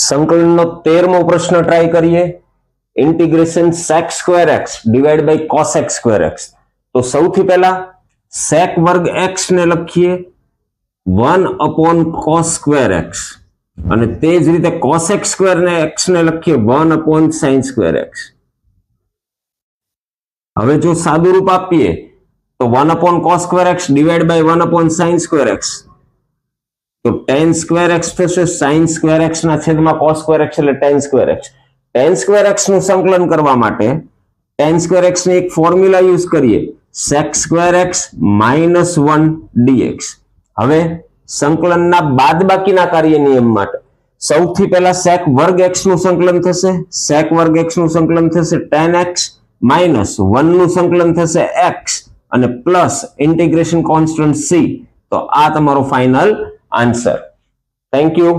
સંકલનનો 13મો પ્રશ્ન ટ્રાય કરીએ. Integration sec square x divide by cos x square x. તો સૌથી પહેલા sec વર્ગ x ને લખીએ 1 cos સ્ક્વેર x અને તે જ રીતે cos x સ્ક્વેર ને x ને લખીએ 1 sin સ્ક્વેર x. હવે જો સાદું રૂપ આપીએ તો 1 cos square x divide by 1 sin square x. તો tan સ્ક્વેર x થશે sin સ્ક્વેર x ના છેદમાં cos સ્ક્વેર x એટલે tan square x. tan square x નું સંકલન કરવા માટે tan સ્ક્વેર x ની એક ફોર્મ્યુલા યુઝ કરીએ sec સ્ક્વેર x -1 dx. હવે સંકલનના બાદબાકીના કાર્ય નિયમ માટે સૌથી પહેલા sec વર્ગ x નું સંકલન થશે, sec વર્ગ x નું સંકલન થશે tan x -1 નું સંકલન થશે x અને પ્લસ ઇન્ટિગ્રેશન કોન્સ્ટન્ટ c. તો આ તમારો ફાઇનલ આન્સર. Thank you.